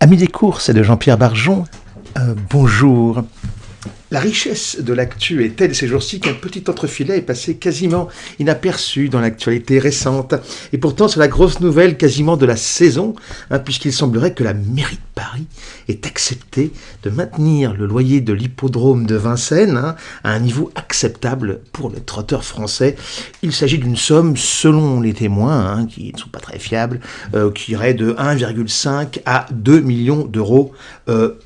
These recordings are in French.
Amis des courses de Jean-Pierre Barjon, bonjour. La richesse de l'actu est telle ces jours-ci qu'un petit entrefilet est passé quasiment inaperçu dans l'actualité récente. Et pourtant, c'est la grosse nouvelle quasiment de la saison, puisqu'il semblerait que la mairie de Paris ait accepté de maintenir le loyer de l'hippodrome de Vincennes à un niveau acceptable pour le trotteur français. Il s'agit d'une somme, selon les témoins, qui ne sont pas très fiables, qui irait de 1,5 à 2 millions d'euros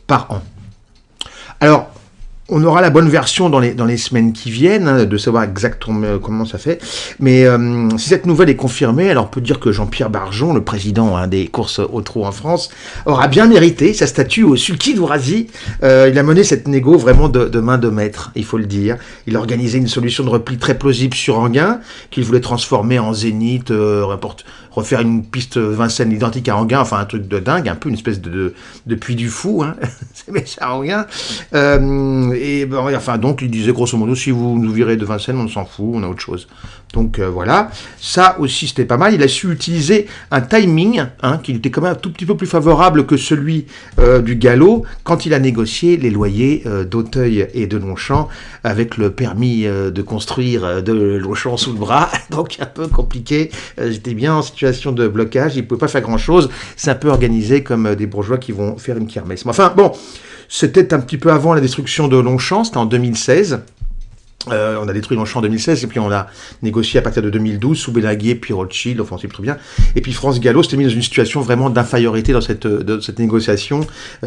par an. Alors, on aura la bonne version dans les semaines qui viennent, de savoir exactement comment ça fait. Mais si cette nouvelle est confirmée, alors on peut dire que Jean-Pierre Barjon, le président des courses au trot en France, aura bien mérité sa statue au Sulky d'Ourasie. Il a mené cette négo vraiment de main de maître, il faut le dire. Il a organisé une solution de repli très plausible sur Enghien, qu'il voulait transformer en zénith, refaire une piste Vincennes identique à Enghien, enfin un truc de dingue, un peu une espèce de puits du fou, c'est ça Enghien. Donc il disait grosso modo, si vous nous virez de Vincennes, on s'en fout, on a autre chose. Donc voilà, ça aussi c'était pas mal. Il a su utiliser un timing qui était quand même un tout petit peu plus favorable que celui du galop quand il a négocié les loyers d'Auteuil et de Longchamp avec le permis de construire de Longchamp sous le bras. Donc un peu compliqué, j'étais bien en situation de blocage, il ne pouvait pas faire grand chose. C'est un peu organisé comme des bourgeois qui vont faire une kermesse. Mais enfin bon, c'était un petit peu avant la destruction de Longchamp, c'était en 2016. On a détruit Longchamp en 2016 et puis on a négocié à partir de 2012 sous Bélaguier puis Rothschild, enfin c'est très bien. Et puis France Gallo s'était mis dans une situation vraiment d'infériorité dans cette négociation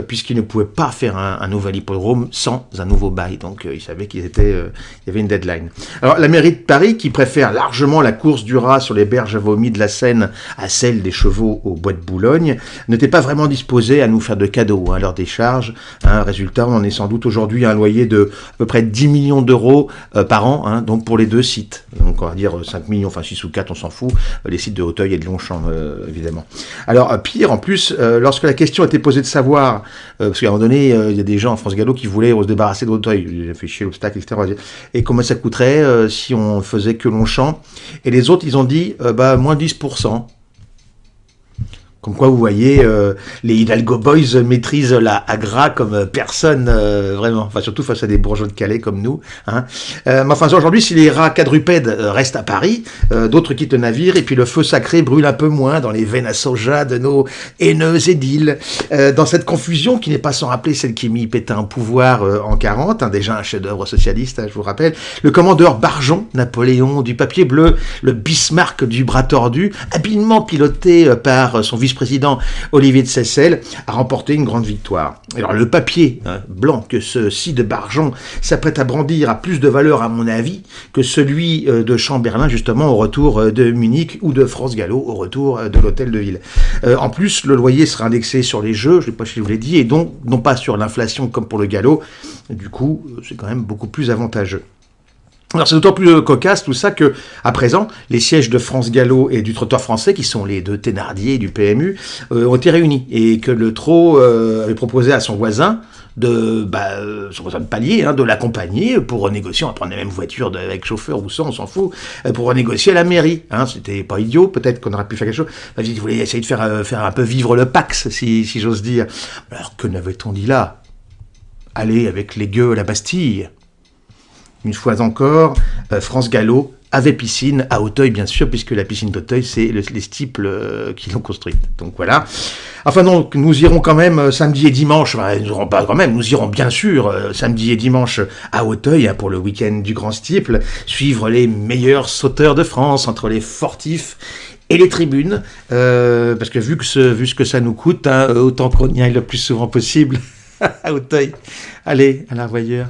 puisqu'il ne pouvait pas faire un nouvel hippodrome sans un nouveau bail. Donc il savait il y avait une deadline. Alors la mairie de Paris qui préfère largement la course du rat sur les berges à vomi de la Seine à celle des chevaux au bois de Boulogne n'était pas vraiment disposée à nous faire de cadeaux à leur décharge. Résultat, on en est sans doute aujourd'hui à un loyer de à peu près 10 millions d'euros par an, donc pour les deux sites. Donc on va dire 5 millions, enfin 6 ou 4, on s'en fout, les sites de Auteuil et de Longchamp, évidemment. Alors pire, en plus, lorsque la question a été posée de savoir, parce qu'à un moment donné, il y a des gens en France Gallo qui voulaient se débarrasser d'Auteuil, il a fait chier l'obstacle, etc. Et comment ça coûterait si on faisait que Longchamp. Et les autres, ils ont dit, moins 10%. Comme quoi, vous voyez, les Hidalgo Boys maîtrisent la agra comme personne, vraiment. Enfin, surtout face à des bourgeois de Calais comme nous. Mais enfin, aujourd'hui, si les rats quadrupèdes restent à Paris, d'autres quittent le navire, et puis le feu sacré brûle un peu moins dans les veines à soja de nos haineux édiles. Dans cette confusion, qui n'est pas sans rappeler celle qui mit Pétain au pouvoir en 40, déjà un chef-d'œuvre socialiste, je vous rappelle, le commandeur Barjon, Napoléon du papier bleu, le Bismarck du bras tordu, habilement piloté par son vice-président Olivier de Seyssel, a remporté une grande victoire. Alors le papier blanc que ce de Barjon s'apprête à brandir a plus de valeur à mon avis que celui de Chamberlain justement au retour de Munich ou de France Gallo au retour de l'hôtel de ville. En plus, le loyer sera indexé sur les jeux, je ne sais pas si je vous l'ai dit, et donc non pas sur l'inflation comme pour le galop. Du coup, c'est quand même beaucoup plus avantageux. Alors c'est d'autant plus cocasse tout ça que, à présent, les sièges de France Gallo et du Trotteur Français, qui sont les deux Thénardier du PMU, ont été réunis et que le trot avait proposé à son voisin de palier, de l'accompagner pour renégocier, on va prendre la même voiture avec chauffeur ou sans, on s'en fout, pour renégocier à la mairie. C'était pas idiot, peut-être qu'on aurait pu faire quelque chose. Il voulait essayer de faire un peu vivre le Pax, si j'ose dire. Alors que n'avait-on dit là? Aller avec les gueux à la Bastille. Une fois encore, France Gallo avait piscine à Auteuil, bien sûr, puisque la piscine d'Auteuil, c'est les Stiples qui l'ont construite. Donc voilà. Enfin donc, nous irons quand même samedi et dimanche, nous irons bien sûr samedi et dimanche à Auteuil pour le week-end du Grand Stiple, suivre les meilleurs sauteurs de France entre les fortifs et les tribunes, parce que vu ce que ça nous coûte, autant qu'on y aille le plus souvent possible à Auteuil. Allez, à la revoyure.